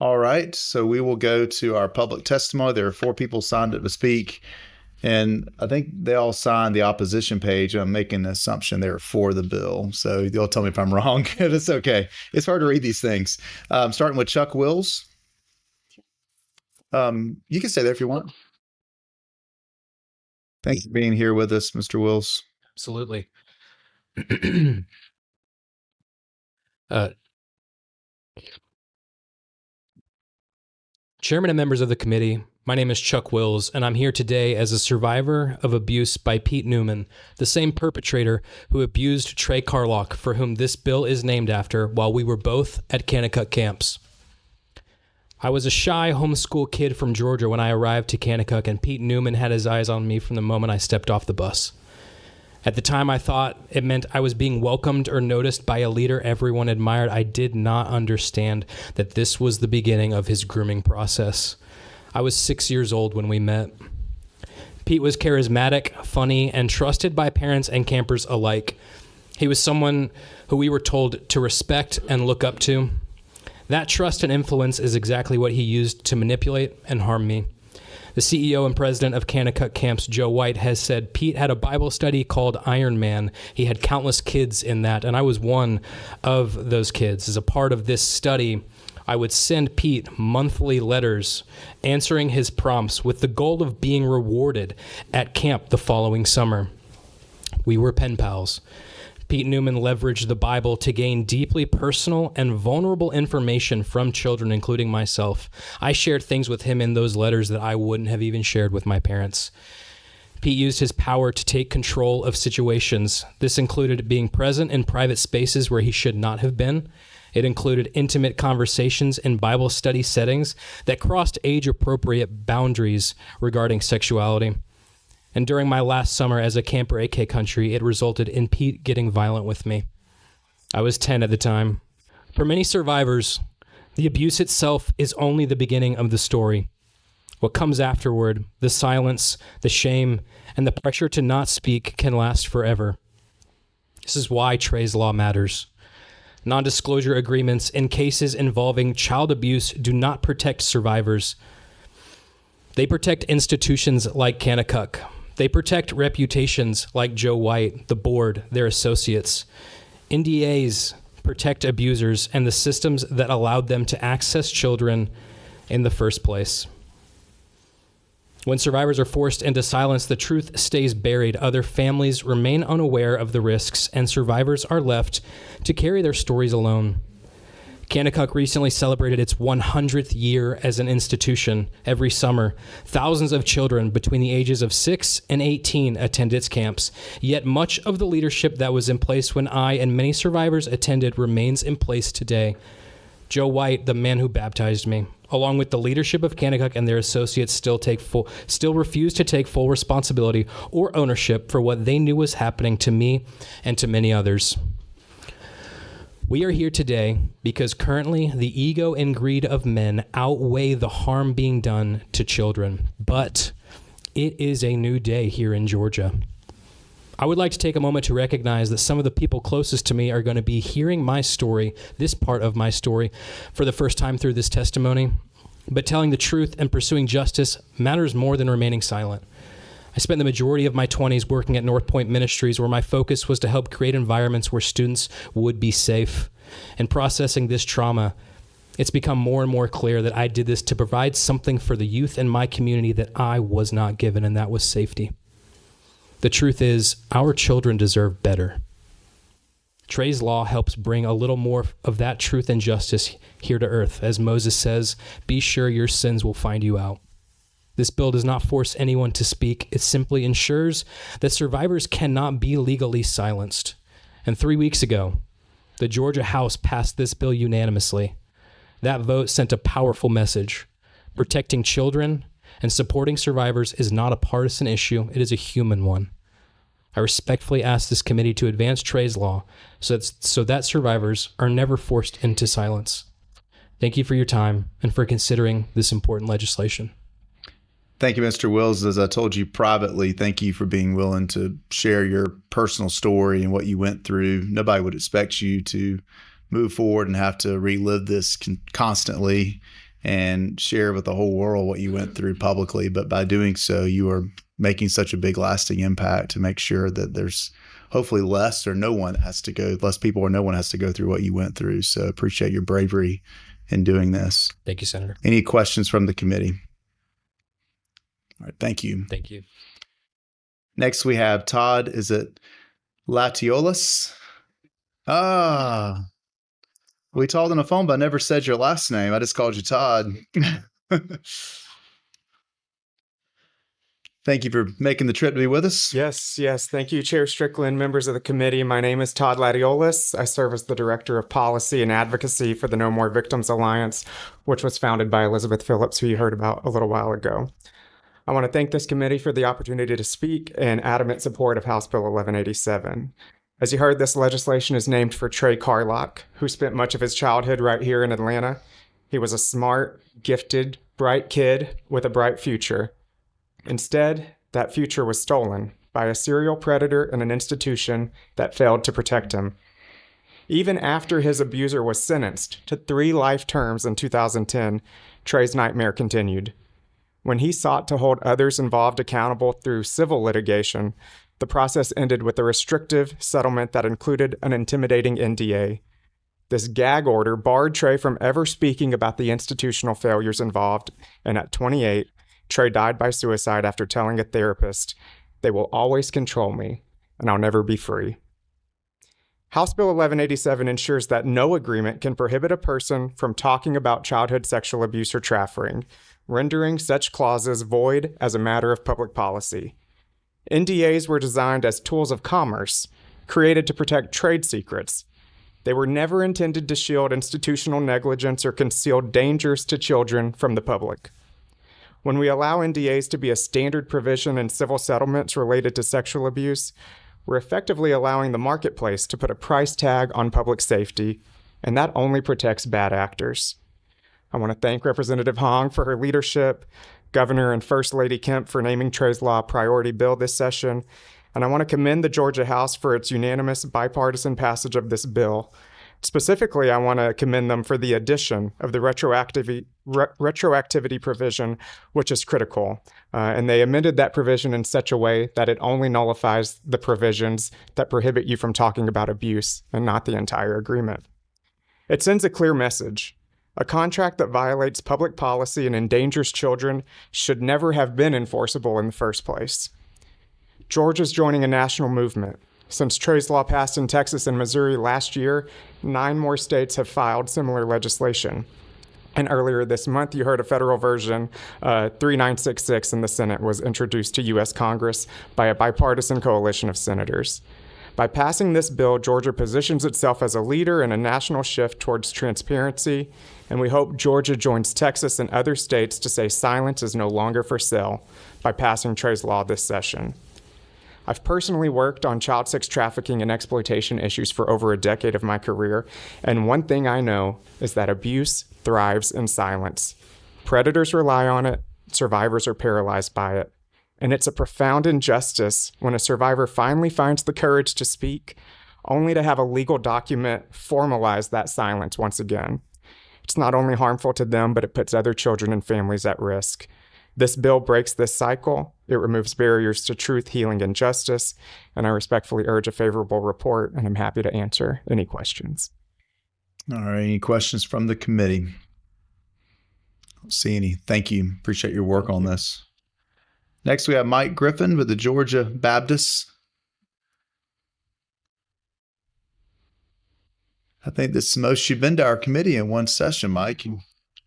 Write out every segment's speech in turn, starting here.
All right, so we will go to our public testimony. There are 4 people signed up to speak, and I think they all signed the opposition page. I'm making an assumption they're for the bill, so you'll tell me if I'm wrong. It's okay. It's hard to read these things. Starting with Chuck Wills. You can stay there if you want. Thanks for being here with us, Mr. Wills. Absolutely. Chairman and members of the committee, my name is Chuck Wills, and I'm here today as a survivor of abuse by Pete Newman, the same perpetrator who abused Trey Carlock, for whom this bill is named after, while we were both at Kanakuk camps. I was a shy homeschool kid from Georgia when I arrived to Kanakuk, and Pete Newman had his eyes on me from the moment I stepped off the bus. At the time, I thought it meant I was being welcomed or noticed by a leader everyone admired. I did not understand that this was the beginning of his grooming process. I was 6 years old when we met. Pete was charismatic, funny, and trusted by parents and campers alike. He was someone who we were told to respect and look up to. That trust and influence is exactly what he used to manipulate and harm me. The CEO and president of Kanakuk Camps, Joe White, has said Pete had a Bible study called Iron Man. He had countless kids in that, and I was one of those kids. As a part of this study, I would send Pete monthly letters answering his prompts with the goal of being rewarded at camp the following summer. We were pen pals. Pete Newman leveraged the Bible to gain deeply personal and vulnerable information from children, including myself. I shared things with him in those letters that I wouldn't have even shared with my parents. Pete used his power to take control of situations. This included being present in private spaces where he should not have been. It included intimate conversations in Bible study settings that crossed age-appropriate boundaries regarding sexuality. And during my last summer as a camper AK country, it resulted in Pete getting violent with me. I was 10 at the time. For many survivors, the abuse itself is only the beginning of the story. What comes afterward, the silence, the shame, and the pressure to not speak can last forever. This is why Trey's Law matters. Non-disclosure agreements in cases involving child abuse do not protect survivors. They protect institutions like Kanakuk. They protect reputations like Joe White, the board, their associates. NDAs protect abusers and the systems that allowed them to access children in the first place. When survivors are forced into silence, the truth stays buried. Other families remain unaware of the risks, and survivors are left to carry their stories alone. Kanakuk recently celebrated its 100th year as an institution. Every summer, thousands of children between the ages of 6 and 18 attend its camps. Yet much of the leadership that was in place when I and many survivors attended remains in place today. Joe White, the man who baptized me, along with the leadership of Kanakuk and their associates, still refuse to take full responsibility or ownership for what they knew was happening to me and to many others. We are here today because currently the ego and greed of men outweigh the harm being done to children. But it is a new day here in Georgia. I would like to take a moment to recognize that some of the people closest to me are going to be hearing my story, this part of my story, for the first time through this testimony. But telling the truth and pursuing justice matters more than remaining silent. I spent the majority of my 20s working at North Point Ministries, where my focus was to help create environments where students would be safe. In processing this trauma, it's become more and more clear that I did this to provide something for the youth in my community that I was not given, and that was safety. The truth is, our children deserve better. Trey's Law helps bring a little more of that truth and justice here to earth. As Moses says, be sure your sins will find you out. This bill does not force anyone to speak. It simply ensures that survivors cannot be legally silenced. And 3 weeks ago, the Georgia House passed this bill unanimously. That vote sent a powerful message. Protecting children and supporting survivors is not a partisan issue. It is a human one. I respectfully ask this committee to advance Trey's Law so that survivors are never forced into silence. Thank you for your time and for considering this important legislation. Thank you, Mr. Wills. As I told you privately, thank you for being willing to share your personal story and what you went through. Nobody would expect you to move forward and have to relive this constantly. and share with the whole world what you went through publicly. But by doing so, you are making such a big lasting impact to make sure that there's hopefully less people or no one has to go through what you went through. So appreciate your bravery in doing this. Thank you, Senator. Any questions from the committee? All right, thank you. Thank you. Next we have Todd, is it Latiolis? We talked on the phone, but I never said your last name. I just called you Todd. Thank you for making the trip to be with us. Yes. Thank you, Chair Strickland, members of the committee. My name is Todd Latiolis. I serve as the Director of Policy and Advocacy for the No More Victims Alliance, which was founded by Elizabeth Phillips, who you heard about a little while ago. I want to thank this committee for the opportunity to speak in adamant support of House Bill 1187. As you heard, this legislation is named for Trey Carlock, who spent much of his childhood right here in Atlanta. He was a smart, gifted, bright kid with a bright future. Instead, that future was stolen by a serial predator and an institution that failed to protect him. Even after his abuser was sentenced to 3 life terms in 2010, Trey's nightmare continued. When he sought to hold others involved accountable through civil litigation, the process ended with a restrictive settlement that included an intimidating NDA. This gag order barred Trey from ever speaking about the institutional failures involved, and at 28, Trey died by suicide after telling a therapist, "They will always control me, and I'll never be free." House Bill 1187 ensures that no agreement can prohibit a person from talking about childhood sexual abuse or trafficking, rendering such clauses void as a matter of public policy. NDAs were designed as tools of commerce, created to protect trade secrets. They were never intended to shield institutional negligence or conceal dangers to children from the public. When we allow NDAs to be a standard provision in civil settlements related to sexual abuse, we're effectively allowing the marketplace to put a price tag on public safety, and that only protects bad actors. I want to thank Representative Hong for her leadership, Governor and First Lady Kemp for naming Trey's Law a priority bill this session, and I want to commend the Georgia House for its unanimous bipartisan passage of this bill. Specifically, I want to commend them for the addition of the retroactivity provision, which is critical. And they amended that provision in such a way that it only nullifies the provisions that prohibit you from talking about abuse and not the entire agreement. It sends a clear message. A contract that violates public policy and endangers children should never have been enforceable in the first place. Georgia's joining a national movement. Since Trey's Law passed in Texas and Missouri last year, 9 more states have filed similar legislation. And earlier this month, you heard a federal version, 3966 in the Senate, was introduced to U.S. Congress by a bipartisan coalition of senators. By passing this bill, Georgia positions itself as a leader in a national shift towards transparency, and we hope Georgia joins Texas and other states to say silence is no longer for sale by passing Trey's Law this session. I've personally worked on child sex trafficking and exploitation issues for over a decade of my career, and one thing I know is that abuse thrives in silence. Predators rely on it, survivors are paralyzed by it, and it's a profound injustice when a survivor finally finds the courage to speak, only to have a legal document formalize that silence once again. It's not only harmful to them, but it puts other children and families at risk. This bill breaks this cycle. It removes barriers to truth, healing, and justice, and I respectfully urge a favorable report, and I'm happy to answer any questions. All right, any questions from the committee? I don't see any. Thank you. Appreciate your work on this. Next, we have Mike Griffin with the Georgia Baptists. I think this is the most you've been to our committee in one session, Mike.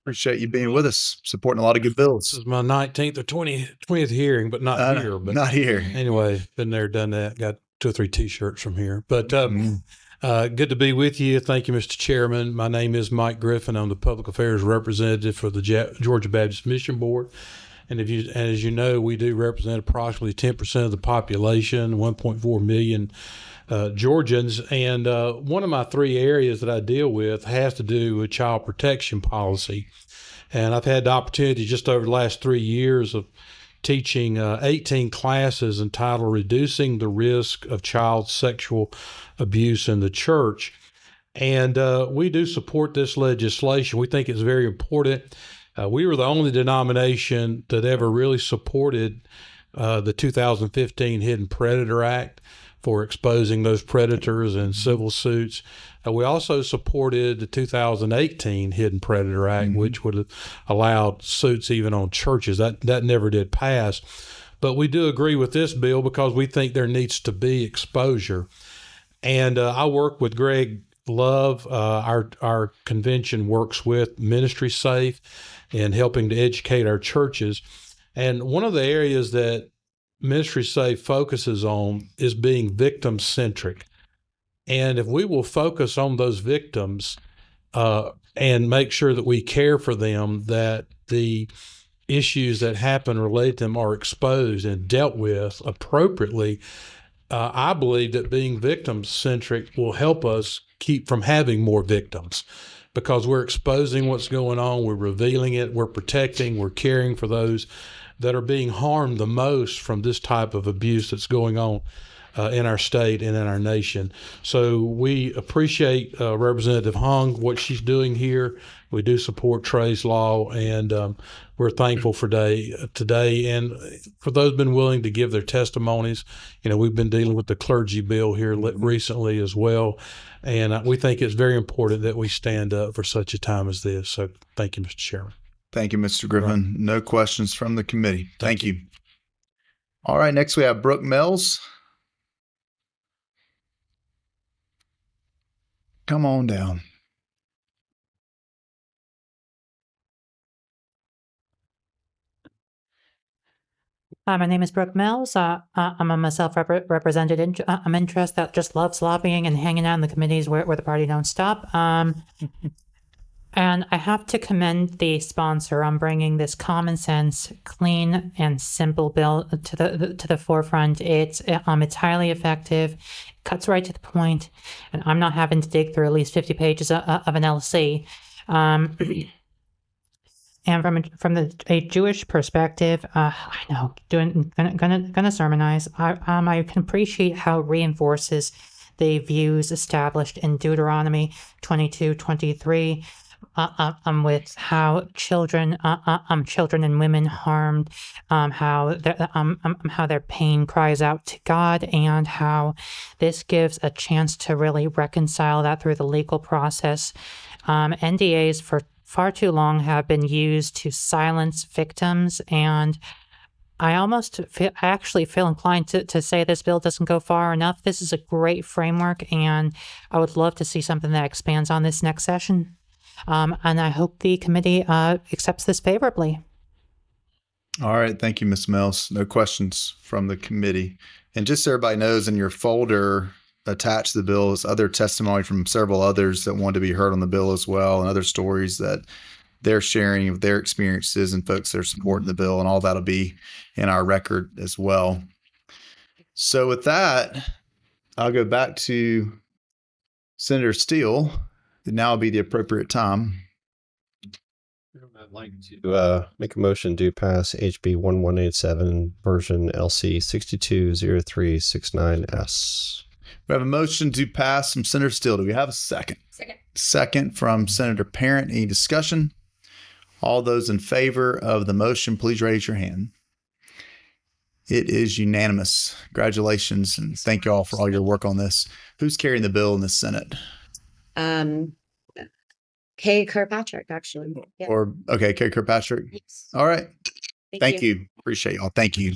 Appreciate you being with us, supporting a lot of good bills. This is my 19th or 20th hearing, but not here. But not here. Anyway, been there, done that. Got 2 or 3 T-shirts from here. But good to be with you. Thank you, Mr. Chairman. My name is Mike Griffin. I'm the Public Affairs Representative for the Georgia Baptist Mission Board. And as you know, we do represent approximately 10% of the population, 1.4 million Georgians. And one of my 3 areas that I deal with has to do with child protection policy. And I've had the opportunity just over the last 3 years of teaching 18 classes entitled Reducing the Risk of Child Sexual Abuse in the Church. And we do support this legislation. We think it's very important We were the only denomination that ever really supported the 2015 Hidden Predator Act for exposing those predators in civil suits. We also supported the 2018 Hidden Predator Act, which would have allowed suits even on churches. That never did pass. But we do agree with this bill because we think there needs to be exposure. And I work with Greg Love. Our convention works with Ministry Safe and helping to educate our churches. And one of the areas that Ministry Safe focuses on is being victim-centric. And if we will focus on those victims and make sure that we care for them, that the issues that happen related to them are exposed and dealt with appropriately, I believe that being victim-centric will help us keep from having more victims, because we're exposing what's going on, we're revealing it, we're protecting, we're caring for those that are being harmed the most from this type of abuse that's going on in our state and in our nation. So we appreciate Representative Hung, what she's doing here. We do support Trey's law, and we're thankful for today. And for those been willing to give their testimonies, we've been dealing with the clergy bill here recently as well. And we think it's very important that we stand up for such a time as this. So thank you, Mr. Chairman. Thank you, Mr. Griffin. No questions from the committee. Thank you. All right, next we have Brooke Mills. Come on down. Hi, my name is Brooke Mills. I'm a self-represented interest that just loves lobbying and hanging out in the committees where the party don't stop. And I have to commend the sponsor on bringing this common sense, clean, and simple bill to the forefront. It's highly effective, cuts right to the point, and I'm not having to dig through at least 50 pages of an LC. And from a Jewish perspective, I know gonna sermonize. I can appreciate how it reinforces the views established in Deuteronomy 22:23. With how children and women harmed, how their pain cries out to God, and how this gives a chance to really reconcile that through the legal process. NDAs for far too long have been used to silence victims, and I actually feel inclined to say this bill doesn't go far enough. This is a great framework, and I would love to see something that expands on this next session. And I hope the committee accepts this favorably. All right. Thank you, Ms. Mills. No questions from the committee. And just so everybody knows, in your folder attached to the bill is other testimony from several others that want to be heard on the bill as well, and other stories that they're sharing of their experiences and folks that are supporting the bill, and all that'll be in our record as well. So with that, I'll go back to Senator Steele. Now will be the appropriate time. I'd like to make a motion to pass HB 1187 version LC 620369S. We have a motion to pass from Senator Steele. Do we have a second? Second from Senator Parent. Any discussion? All those in favor of the motion, please raise your hand. It is unanimous. Congratulations, and thank you all for all your work on this. Who's carrying the bill in the Senate? Kay Kirkpatrick, actually. Yeah. Kay Kirkpatrick. Yes. All right. Thank you. you. Appreciate y'all. Thank you.